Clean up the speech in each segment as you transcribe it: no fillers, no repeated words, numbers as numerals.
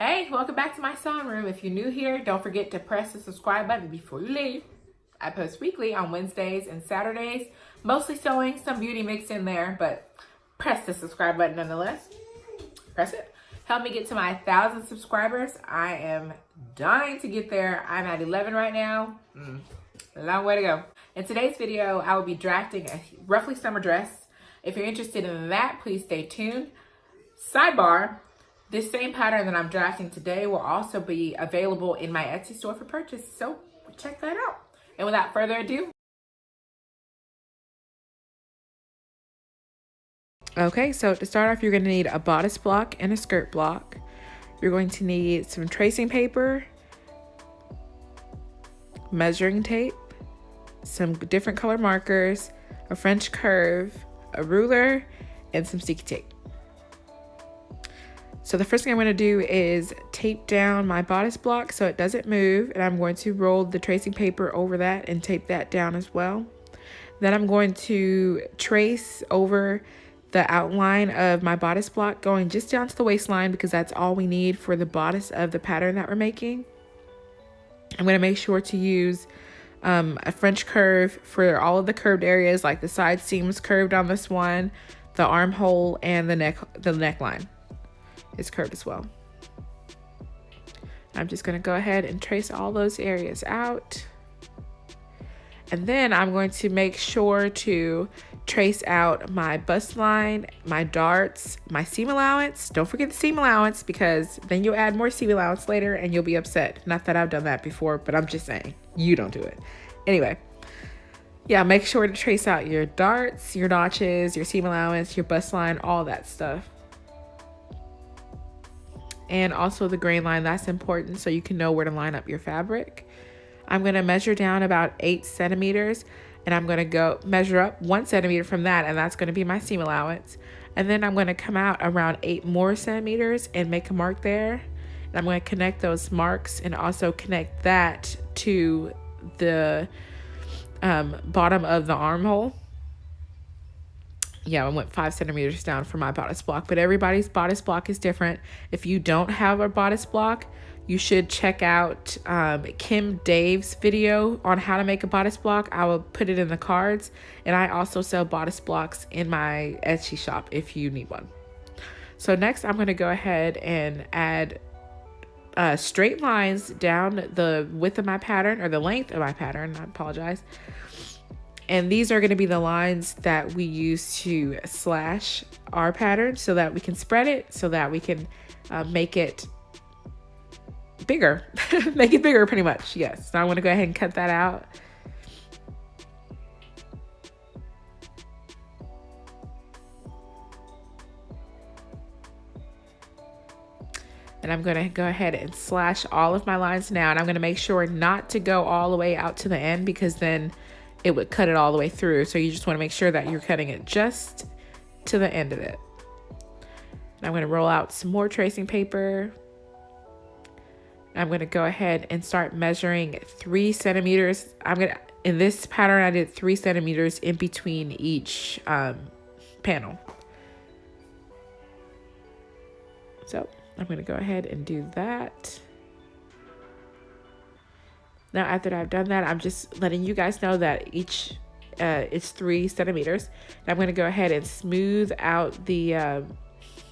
Hey, welcome back to my sewing room. If you're new here, don't forget to press the subscribe button before you leave. I post weekly on Wednesdays and Saturdays, mostly sewing, some beauty mixed in there, but press the subscribe button nonetheless. Press it. Help me get to my 1,000 subscribers. I am dying to get there. I'm at 11 right now. A long way to go. In today's video, I will be drafting a roughly summer dress. If you're interested in that, please stay tuned. Sidebar. This same pattern that I'm drafting today will also be available in my Etsy store for purchase, so check that out. And without further ado. Okay, so to start off, you're going to need a bodice block and a skirt block. You're going to need some tracing paper, measuring tape, some different color markers, a French curve, a ruler, and some sticky tape. So the first thing I'm going to do is tape down my bodice block so it doesn't move, and I'm going to roll the tracing paper over that and tape that down as well. Then I'm going to trace over the outline of my bodice block going just down to the waistline because that's all we need for the bodice of the pattern that we're making. I'm going to make sure to use a French curve for all of the curved areas, like the side seams curved on this one, the armhole, and the neckline is curved as well. I'm just going to go ahead and trace all those areas out. And then I'm going to make sure to trace out my bust line, my darts, my seam allowance. Don't forget the seam allowance because then you'll add more seam allowance later and you'll be upset. Not that I've done that before, but I'm just saying, you don't do it. Anyway, yeah, make sure to trace out your darts, your notches, your seam allowance, your bust line, all that stuff. And also the grain line, that's important so you can know where to line up your fabric. I'm going to measure down about 8 centimeters and I'm going to go measure up 1 centimeter from that, and that's going to be my seam allowance. And then I'm going to come out around 8 more centimeters and make a mark there. And I'm going to connect those marks and also connect that to the bottom of the armhole. Yeah, I went 5 centimeters down for my bodice block, but everybody's bodice block is different. If you don't have a bodice block, you should check out Kim Dave's video on how to make a bodice block. I will put it in the cards, and I also sell bodice blocks in my Etsy shop if you need one. So next, I'm going to go ahead and add straight lines down the width of my pattern, or the length of my pattern. I apologize. And these are going to be the lines that we use to slash our pattern so that we can spread it, so that we can make it bigger. Make it bigger pretty much, yes. So I want to go ahead and cut that out. And I'm going to go ahead and slash all of my lines now. And I'm going to make sure not to go all the way out to the end because then it would cut it all the way through. So you just want to make sure that you're cutting it just to the end of it. And I'm going to roll out some more tracing paper. I'm going to go ahead and start measuring 3 centimeters. In this pattern, I did 3 centimeters in between each panel. So I'm going to go ahead and do that. Now, after I've done that, I'm just letting you guys know that each is 3 centimeters. And I'm going to go ahead and smooth out the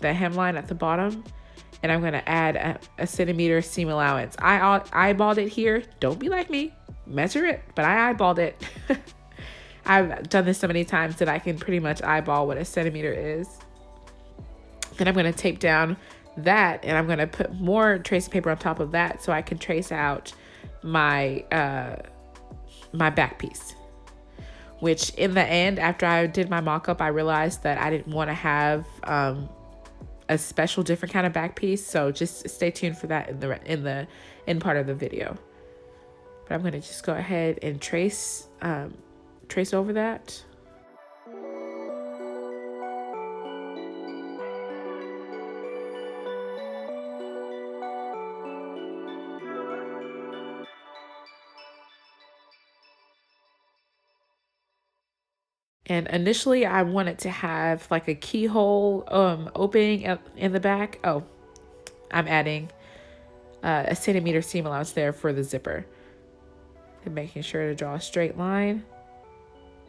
hemline at the bottom. And I'm going to add a centimeter seam allowance. I eyeballed it here. Don't be like me. Measure it. But I eyeballed it. I've done this so many times that I can pretty much eyeball what a centimeter is. Then I'm going to tape down that. And I'm going to put more tracing paper on top of that so I can trace out my my back piece, which in the end, after I did my mock-up, I realized that I didn't want to have a special different kind of back piece, so just stay tuned for that in the end part of the video. But I'm going to just go ahead and trace over that. And initially I wanted to have like a keyhole opening in the back. Oh, I'm adding a centimeter seam allowance there for the zipper. And making sure to draw a straight line.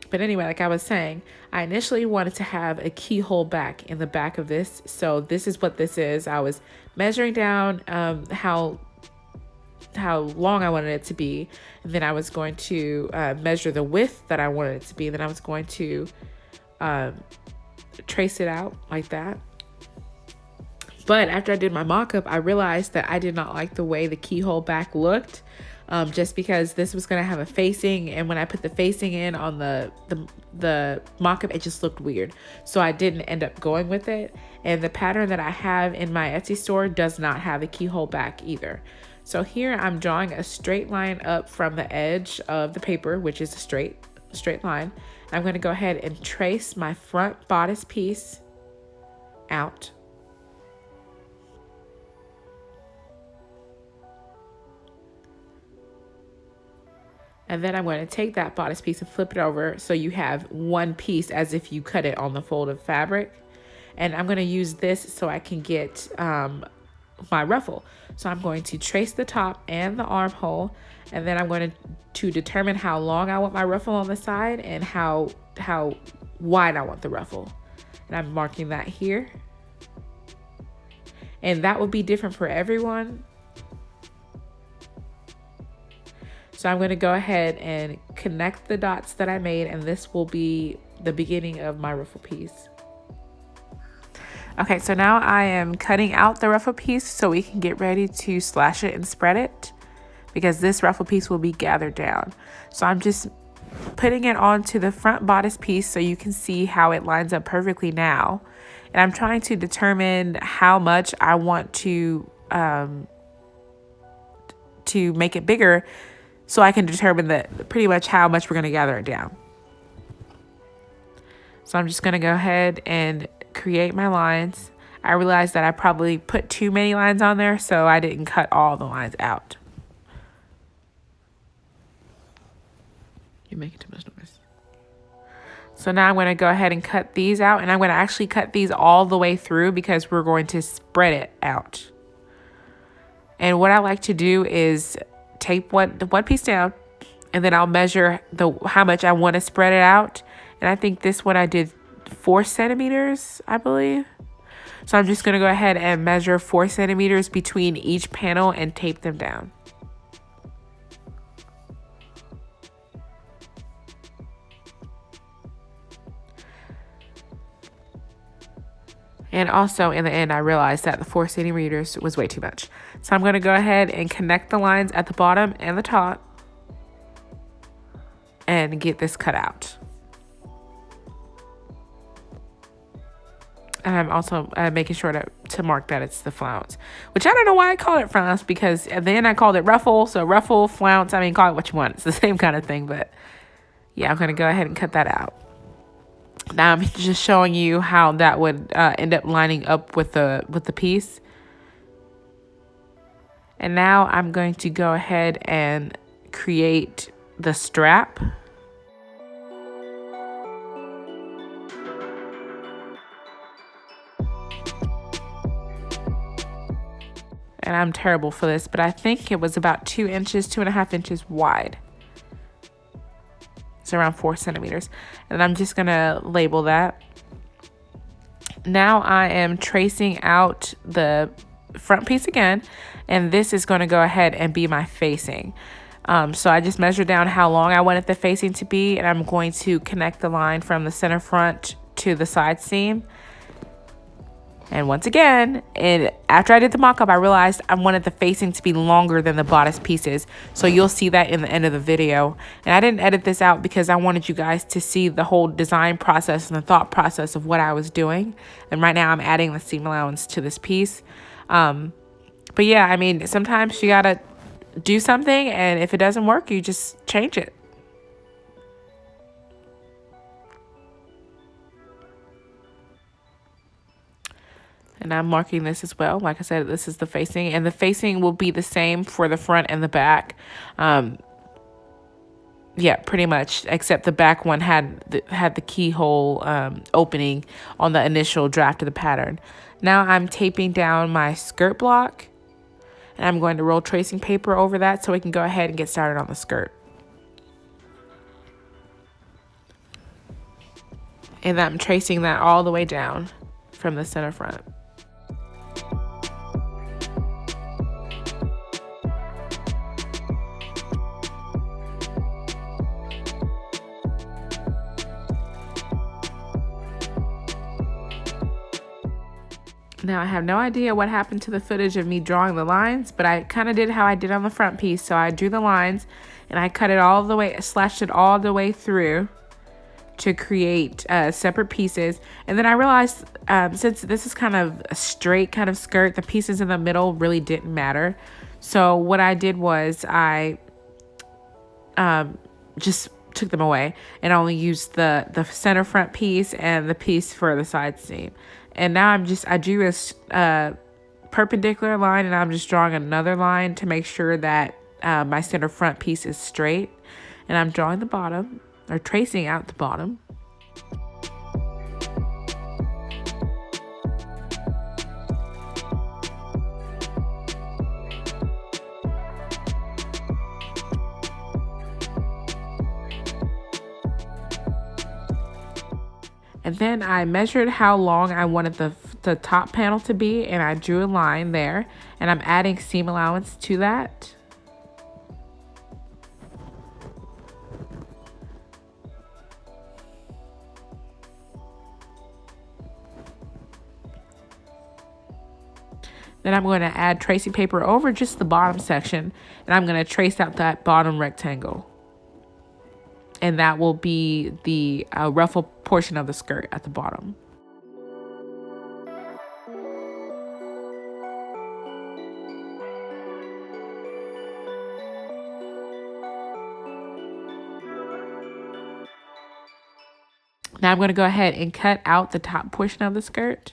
But anyway, like I was saying, I initially wanted to have a keyhole back in the back of this. So this is what this is. I was measuring down how long I wanted it to be. And then I was going to measure the width that I wanted it to be. And then I was going to trace it out like that. But after I did my mock-up, I realized that I did not like the way the keyhole back looked. Just because this was going to have a facing, and when I put the facing in on the mock-up, it just looked weird. So I didn't end up going with it. And the pattern that I have in my Etsy store does not have a keyhole back either. So here I'm drawing a straight line up from the edge of the paper, which is a straight line. I'm going to go ahead and trace my front bodice piece out. And then I'm going to take that bodice piece and flip it over so you have one piece as if you cut it on the folded fabric. And I'm going to use this so I can get my ruffle. So I'm going to trace the top and the armhole, and then I'm going to determine how long I want my ruffle on the side and how wide I want the ruffle. And I'm marking that here. And that will be different for everyone. So I'm going to go ahead and connect the dots that I made, and this will be the beginning of my ruffle piece. Okay, so now I am cutting out the ruffle piece so we can get ready to slash it and spread it, because this ruffle piece will be gathered down. So I'm just putting it onto the front bodice piece so you can see how it lines up perfectly now. And I'm trying to determine how much I want to make it bigger, so I can determine that pretty much how much we're going to gather it down. So I'm just going to go ahead and create my lines. I realized that I probably put too many lines on there, so I didn't cut all the lines out. You're making too much noise. So now I'm going to go ahead and cut these out, and I'm going to actually cut these all the way through because we're going to spread it out. And what I like to do is tape one piece down, and then I'll measure how much I want to spread it out. And I think this one I did 4 centimeters, I believe. So I'm just going to go ahead and measure 4 centimeters between each panel and tape them down. And also in the end, I realized that the 4 centimeters was way too much. So I'm going to go ahead and connect the lines at the bottom and the top and get this cut out. And I'm also making sure to mark that it's the flounce, which I don't know why I called it flounce, because at the end I called it ruffle. So ruffle, flounce, I mean, call it what you want. It's the same kind of thing, but yeah, I'm going to go ahead and cut that out. Now I'm just showing you how that would end up lining up with the piece. And now I'm going to go ahead and create the strap. And I'm terrible for this, but I think it was about 2 inches, 2.5 inches wide. It's around 4 centimeters. And I'm just gonna label that. Now I am tracing out the front piece again, and this is gonna go ahead and be my facing. So I just measured down how long I wanted the facing to be, and I'm going to connect the line from the center front to the side seam. And once again, after I did the mock-up, I realized I wanted the facing to be longer than the bodice pieces. So you'll see that in the end of the video. And I didn't edit this out because I wanted you guys to see the whole design process and the thought process of what I was doing. And right now I'm adding the seam allowance to this piece. But yeah, I mean, sometimes you gotta do something, and if it doesn't work, you just change it. And I'm marking this as well. Like I said, this is the facing, and the facing will be the same for the front and the back. Yeah, pretty much, except the back one had the keyhole opening on the initial draft of the pattern. Now I'm taping down my skirt block, And I'm going to roll tracing paper over that so we can go ahead and get started on the skirt. And I'm tracing that all the way down from the center front. Now I have no idea what happened to the footage of me drawing the lines, but I kind of did how I did on the front piece. So I drew the lines and I cut it all the way, slashed it all the way through to create separate pieces. And then I realized since this is kind of a straight kind of skirt, the pieces in the middle really didn't matter. So what I did was I just took them away and only used the center front piece and the piece for the side seam. And now I drew a perpendicular line, and I'm just drawing another line to make sure that my center front piece is straight. And I'm drawing the bottom, or tracing out the bottom. And then I measured how long I wanted the top panel to be, and I drew a line there, and I'm adding seam allowance to that. Then I'm going to add tracing paper over just the bottom section, and I'm going to trace out that bottom rectangle. And that will be the ruffle portion of the skirt at the bottom. Now I'm going to go ahead and cut out the top portion of the skirt.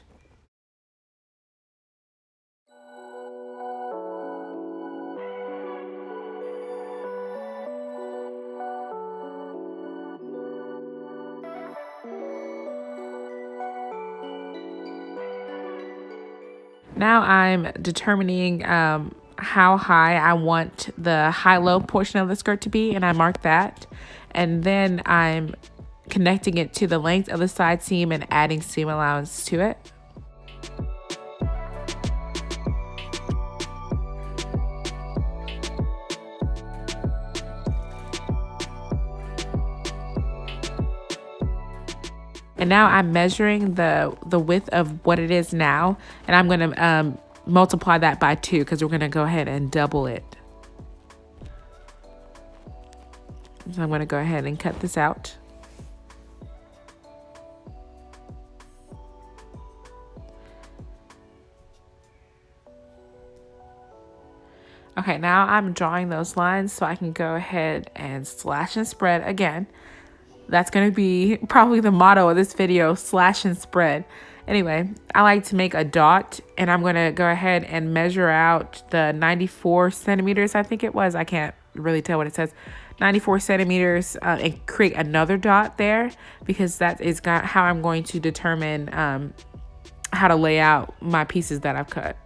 Now I'm determining how high I want the high-low portion of the skirt to be, and I mark that. And then I'm connecting it to the length of the side seam and adding seam allowance to it. And now I'm measuring the width of what it is now, and I'm going to multiply that by 2 because we're going to go ahead and double it. So I'm going to go ahead and cut this out. Okay, now I'm drawing those lines so I can go ahead and slash and spread again. That's going to be probably the motto of this video, slash and spread. Anyway, I like to make a dot, and I'm going to go ahead and measure out the 94 centimeters, I think it was. I can't really tell what it says. 94 centimeters and create another dot there, because that is how I'm going to determine how to lay out my pieces that I've cut.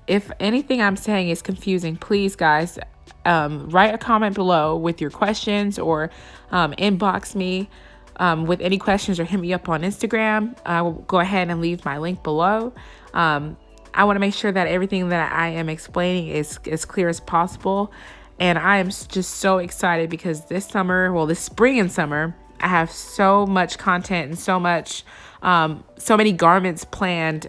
If anything I'm saying is confusing, please, guys, write a comment below with your questions, or inbox me with any questions, or hit me up on Instagram. I will go ahead and leave my link below. I want to make sure that everything that I am explaining is as clear as possible. And I am just so excited because this summer, well, this spring and summer, I have so much content and so many garments planned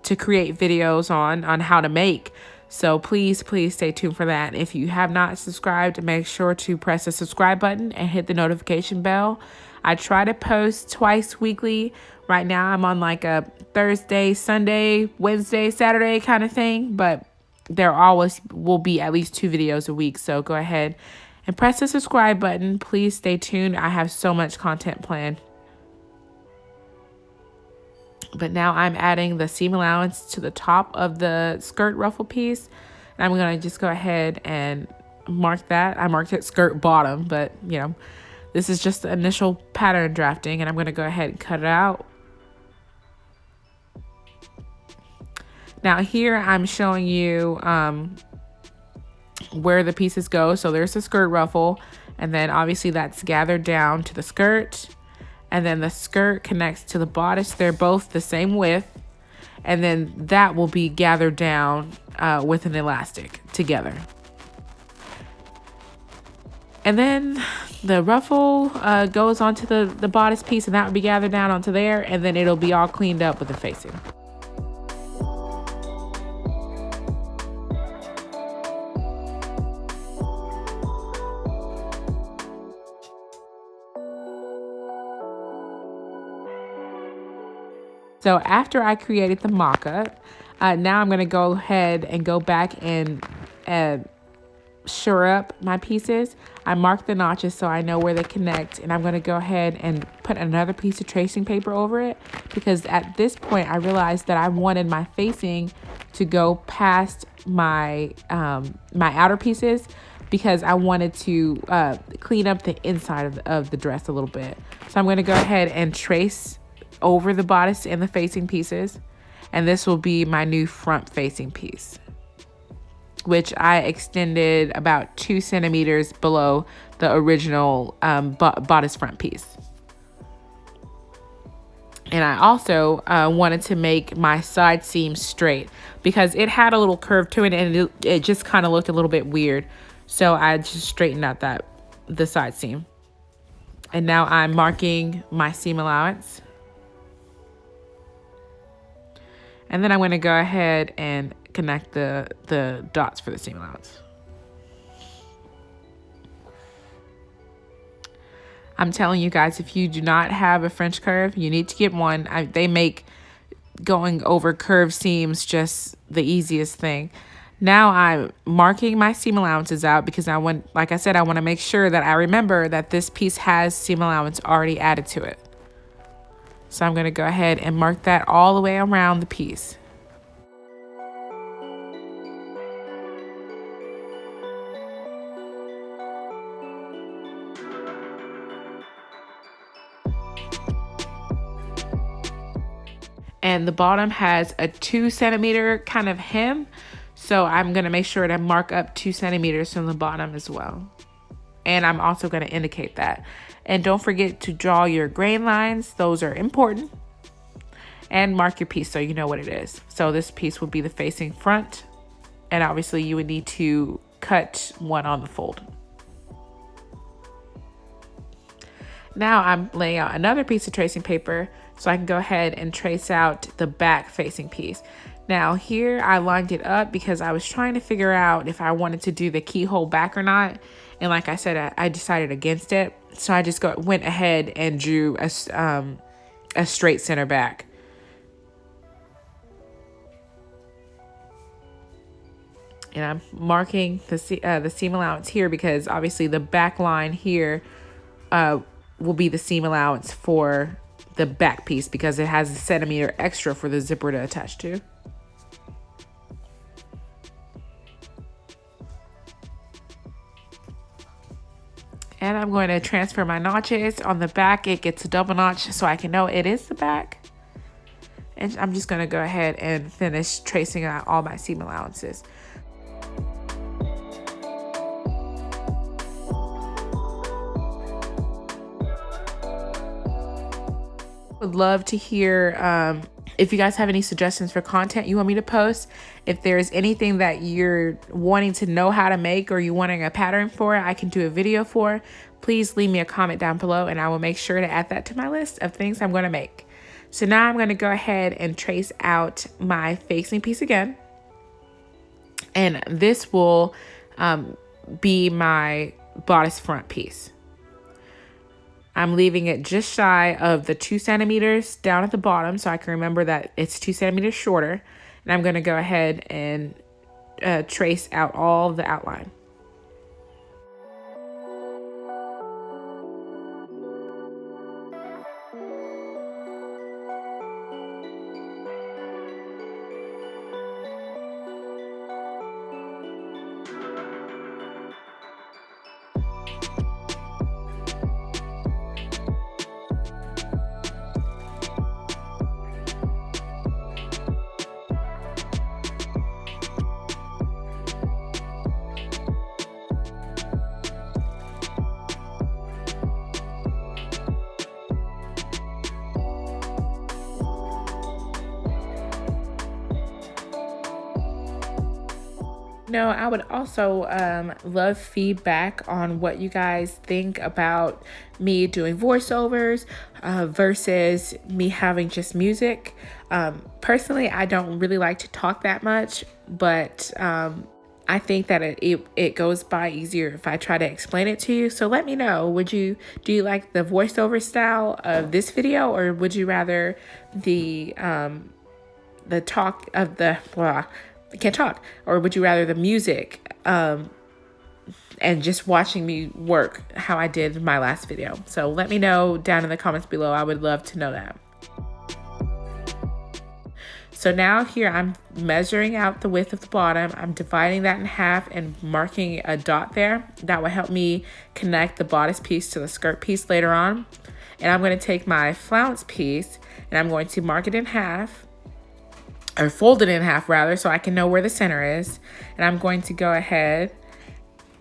to create videos on how to make. So please stay tuned for that. If you have not subscribed, make sure to press the subscribe button and hit the notification bell. I try to post twice weekly. Right now I'm on like a Thursday, Sunday, Wednesday, Saturday kind of thing, but there always will be at least 2 videos a week. So go ahead and press the subscribe button. Please stay tuned. I have so much content planned. But now I'm adding the seam allowance to the top of the skirt ruffle piece. And I'm going to just go ahead and mark that. I marked it skirt bottom, but you know, this is just the initial pattern drafting, and I'm going to go ahead and cut it out. Now here I'm showing you where the pieces go. So there's the skirt ruffle, and then obviously that's gathered down to the skirt, and then the skirt connects to the bodice. They're both the same width, and then that will be gathered down with an elastic together. And then the ruffle goes onto the bodice piece, and that will be gathered down onto there, and then it'll be all cleaned up with the facing. So after I created the mock-up, now I'm going to go ahead and go back and sure up my pieces. I marked the notches so I know where they connect, and I'm going to go ahead and put another piece of tracing paper over it, because at this point I realized that I wanted my facing to go past my my outer pieces, because I wanted to clean up the inside of the dress a little bit. So I'm going to go ahead and trace over the bodice and the facing pieces, and this will be my new front facing piece, which I extended about 2 centimeters below the original bodice front piece. And I also wanted to make my side seam straight, because it had a little curve to it, and it just kind of looked a little bit weird. So I just straightened out the side seam. And now I'm marking my seam allowance. And then I'm going to go ahead and connect the dots for the seam allowance. I'm telling you guys, if you do not have a French curve, you need to get one. They make going over curved seams just the easiest thing. Now I'm marking my seam allowances out, because like I said, I want to make sure that I remember that this piece has seam allowance already added to it. So I'm going to go ahead and mark that all the way around the piece. And the bottom has a 2 centimeter kind of hem. So I'm going to make sure to mark up 2 centimeters from the bottom as well. And I'm also going to indicate that. And don't forget to draw your grain lines. Those are important. And mark your piece so you know what it is. So this piece will be the facing front. And obviously you would need to cut one on the fold. Now I'm laying out another piece of tracing paper so I can go ahead and trace out the back facing piece. Now here I lined it up because I was trying to figure out if I wanted to do the keyhole back or not. And like I said, I decided against it. So I just went ahead and drew a straight center back. And I'm marking the seam allowance here because obviously the back line here will be the seam allowance for the back piece because it has a centimeter extra for the zipper to attach to. And I'm going to transfer my notches. On the back, it gets a double notch so I can know it is the back. And I'm just going to go ahead and finish tracing out all my seam allowances. Would love to hear if you guys have any suggestions for content you want me to post. If there's anything that you're wanting to know how to make or you wanting a pattern for, I can do a video for. Please leave me a comment down below and I will make sure to add that to my list of things I'm going to make. So now I'm going to go ahead and trace out my facing piece again. And this will be my bodice front piece. I'm leaving it just shy of the 2 centimeters down at the bottom so I can remember that it's 2 centimeters shorter. And I'm going to go ahead and trace out all the outline. No, I would also love feedback on what you guys think about me doing voiceovers versus me having just music. Personally, I don't really like to talk that much, but I think that it goes by easier if I try to explain it to you. So let me know, do you like the voiceover style of this video, or would you rather the talk of the, blah, I can't talk, or would you rather the music and just watching me work how I did my last video? So let me know down in the comments below. I would love to know that. So now here I'm measuring out the width of the bottom. I'm dividing that in half and marking a dot there. That will help me connect the bodice piece to the skirt piece later on. And I'm going to take my flounce piece and I'm going to mark it in half, or fold it in half rather, so I can know where the center is. And I'm going to go ahead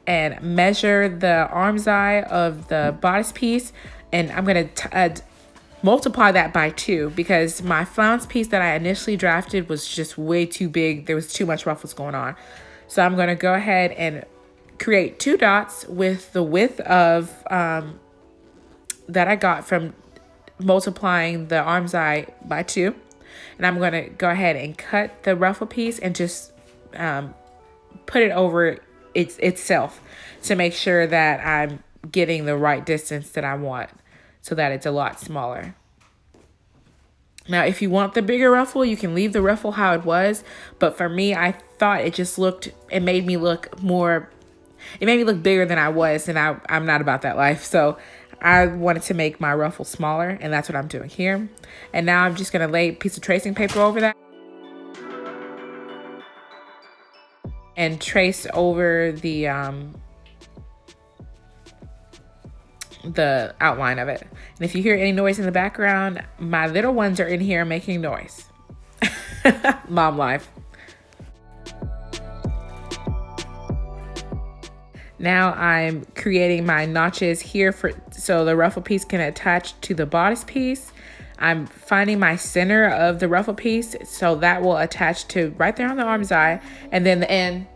and measure the arm's eye of the bodice piece, and I'm going to multiply that by 2 because my flounce piece that I initially drafted was just way too big. There was too much ruffles going on. So I'm going to go ahead and create 2 dots with the width of that I got from multiplying the arm's eye by 2. And I'm going to go ahead and cut the ruffle piece and just put it over itself to make sure that I'm getting the right distance that I want, so that it's a lot smaller. Now, if you want the bigger ruffle, you can leave the ruffle how it was. But for me, I thought it made me look bigger than I was. And I'm not about that life. So I wanted to make my ruffle smaller. And that's what I'm doing here. And now I'm just going to lay a piece of tracing paper over that. And trace over the outline of it. And if you hear any noise in the background, my little ones are in here making noise. Mom life. Now I'm creating my notches here so the ruffle piece can attach to the bodice piece. I'm finding my center of the ruffle piece, so that will attach to right there on the arm's eye, and then the end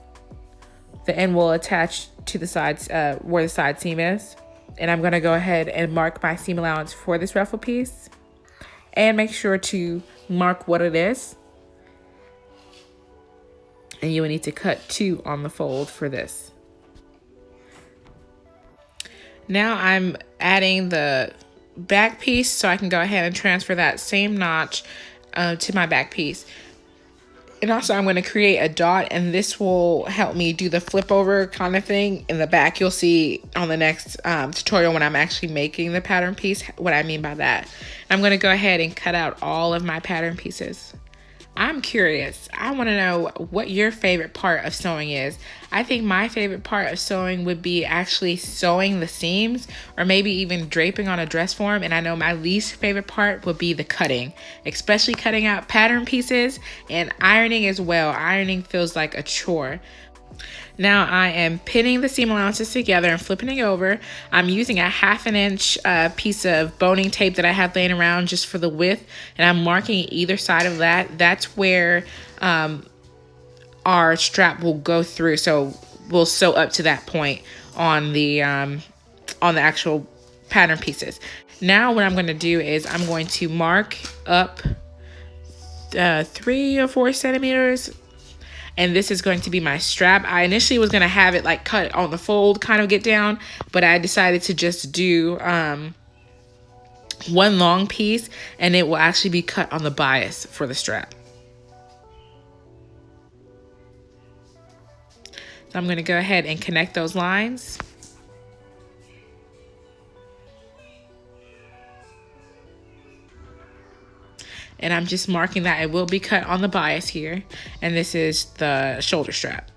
will attach to the sides where the side seam is. And I'm going to go ahead and mark my seam allowance for this ruffle piece, and make sure to mark what it is. And you will need to cut 2 on the fold for this. Now I'm adding the back piece, so I can go ahead and transfer that same notch to my back piece. And also I'm going to create a dot, and this will help me do the flip over kind of thing in the back. You'll see on the next tutorial when I'm actually making the pattern piece what I mean by that. I'm going to go ahead and cut out all of my pattern pieces. I'm curious. I want to know what your favorite part of sewing is. I think my favorite part of sewing would be actually sewing the seams, or maybe even draping on a dress form. And I know my least favorite part would be the cutting, especially cutting out pattern pieces, and ironing as well. Ironing feels like a chore. Now I am pinning the seam allowances together and flipping it over. I'm using a 1/2 inch piece of boning tape that I had laying around just for the width, and I'm marking either side of that. That's where our strap will go through, so we'll sew up to that point on the actual pattern pieces. Now what I'm going to do is I'm going to mark up 3 or 4 centimeters. And this is going to be my strap. I initially was going to have it like cut on the fold, kind of get down, but I decided to just do one long piece, and it will actually be cut on the bias for the strap. So I'm going to go ahead and connect those lines. And I'm just marking that it will be cut on the bias here. And this is the shoulder strap.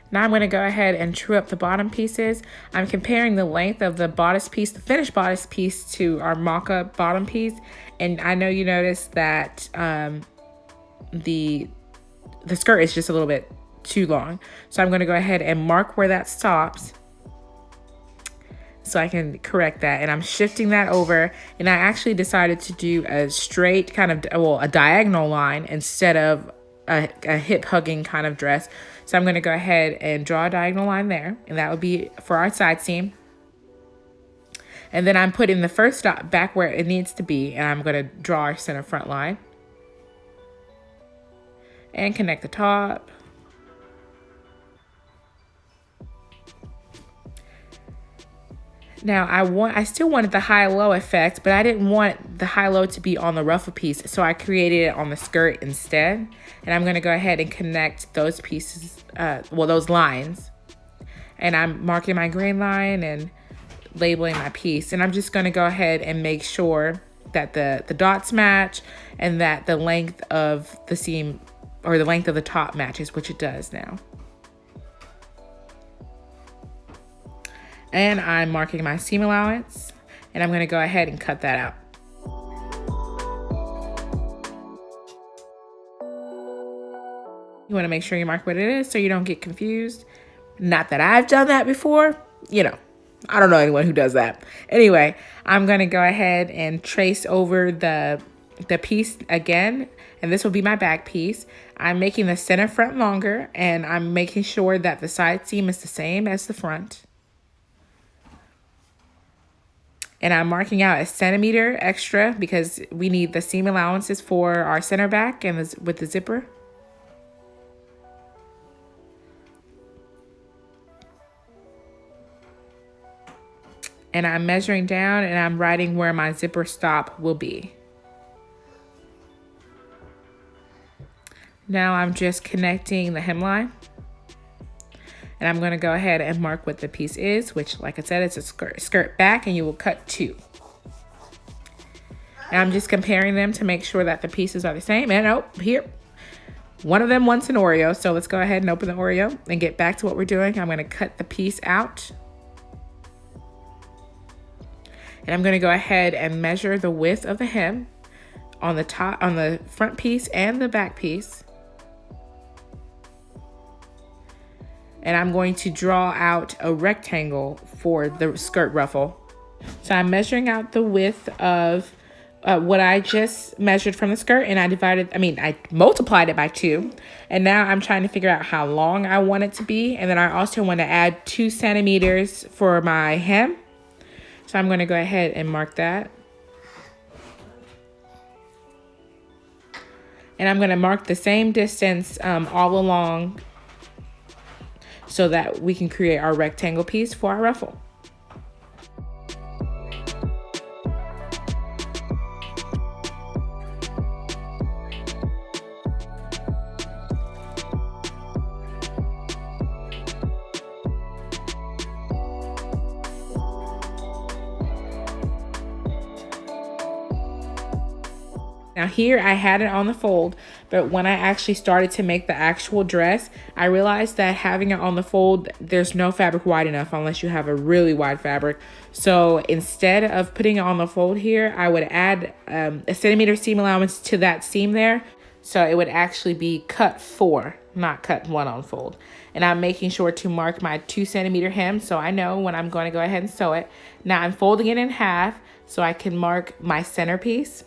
Now I'm going to go ahead and true up the bottom pieces. I'm comparing the length of the bodice piece, the finished bodice piece, to our mock-up bottom piece. And I know you noticed that the skirt is just a little bit too long. So I'm going to go ahead and mark where that stops. so I can correct that. And I'm shifting that over, and I actually decided to do a straight kind of, well, a diagonal line instead of a hip hugging kind of dress. So I'm going to go ahead and draw a diagonal line there, and that would be for our side seam. And then I'm putting the first dot back where it needs to be, and I'm going to draw our center front line and connect the top. Now I still wanted the high-low effect, but I didn't want the high-low to be on the ruffle piece, so I created it on the skirt instead. And I'm gonna go ahead and connect those pieces, well, those lines. And I'm marking my green line and labeling my piece. And I'm just gonna go ahead and make sure that the dots match and that the length of the seam or the length of the top matches, which it does now. And I'm marking my seam allowance, and I'm gonna go ahead and cut that out. You wanna make sure you mark what it is so you don't get confused. Not that I've done that before, you know, I don't know anyone who does that. Anyway, I'm gonna go ahead and trace over the piece again, and this will be my back piece. I'm making the center front longer, and I'm making sure that the side seam is the same as the front. And I'm marking out a centimeter extra because we need the seam allowances for our center back and with the zipper. And I'm measuring down, and I'm writing where my zipper stop will be. Now I'm just connecting the hemline. And I'm gonna go ahead and mark what the piece is, which, like I said, it's a skirt back, and you will cut 2. And I'm just comparing them to make sure that the pieces are the same. And oh, here, one of them wants an Oreo. So let's go ahead and open the Oreo and get back to what we're doing. I'm gonna cut the piece out. And I'm gonna go ahead and measure the width of the hem on the top, on the front piece and the back piece. And I'm going to draw out a rectangle for the skirt ruffle. So I'm measuring out the width of what I just measured from the skirt, and I multiplied it by 2. And now I'm trying to figure out how long I want it to be. And then I also want to add 2 centimeters for my hem. So I'm gonna go ahead and mark that. And I'm gonna mark the same distance all along so that we can create our rectangle piece for our ruffle. Now here I had it on the fold, but when I actually started to make the actual dress, I realized that having it on the fold, there's no fabric wide enough unless you have a really wide fabric. So instead of putting it on the fold here, I would add a centimeter seam allowance to that seam there. So it would actually be cut 4, not cut 1 on fold. And I'm making sure to mark my 2 centimeter hem so I know when I'm going to go ahead and sew it. Now I'm folding it in half so I can mark my centerpiece,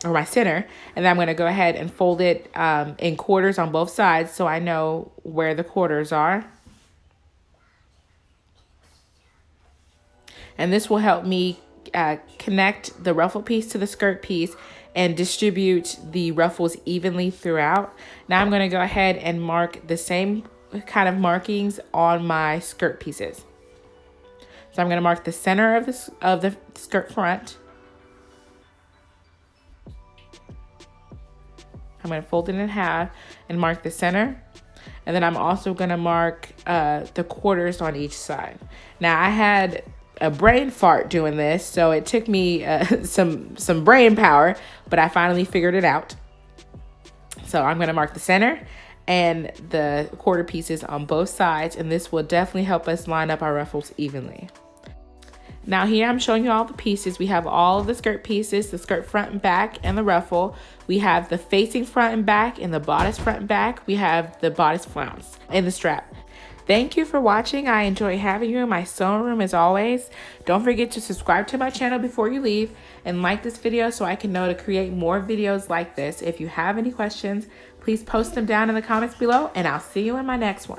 or my center, and then I'm gonna go ahead and fold it in quarters on both sides so I know where the quarters are. And this will help me connect the ruffle piece to the skirt piece and distribute the ruffles evenly throughout. Now I'm gonna go ahead and mark the same kind of markings on my skirt pieces. So I'm gonna mark the center of the skirt front. I'm going to fold it in half and mark the center. And then I'm also going to mark the quarters on each side. Now I had a brain fart doing this, so it took me some brain power, but I finally figured it out. So I'm going to mark the center and the quarter pieces on both sides, and this will definitely help us line up our ruffles evenly. Now here I'm showing you all the pieces. We have all of the skirt pieces, the skirt front and back, and the ruffle. We have the facing front and back and the bodice front and back. We have the bodice flounce and the strap. Thank you for watching. I enjoy having you in my sewing room as always. Don't forget to subscribe to my channel before you leave and like this video so I can know to create more videos like this. If you have any questions, please post them down in the comments below, and I'll see you in my next one.